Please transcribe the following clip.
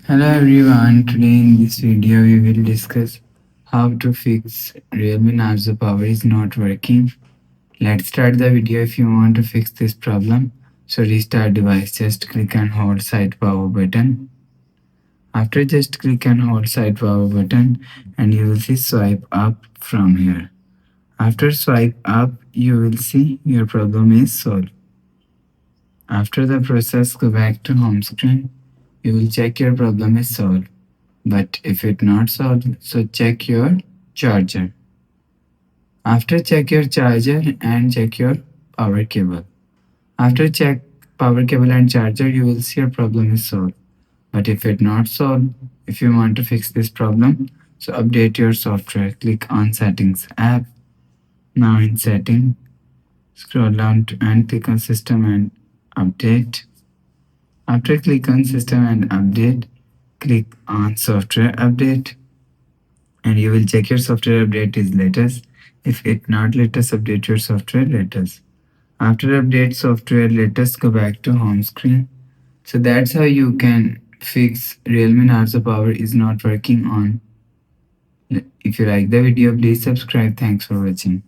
Hello everyone, today in this video we will discuss how to fix Realme Narzo power is not working. Let's start the video. If you want to fix this problem, so restart device, just click and hold side power button. After just click and hold side power button and you will see swipe up from here. After swipe up, you will see your problem is solved. After the process, go back to home screen. You will check your problem is solved. But if it not solved, so check your charger. After check your charger and check your power cable. After check power cable and charger, you will see your problem is solved. But if it not solved, if you want to fix this problem, so update your software. Click on settings app. Now in setting, scroll down and click on system and update. After click on system and update, click on software update and you will check your software update is latest. If it not latest, update your software latest. After update software latest, go back to home screen. So that's how you can fix Realme Narzo power is not working on. If you like the video, please subscribe. Thanks for watching.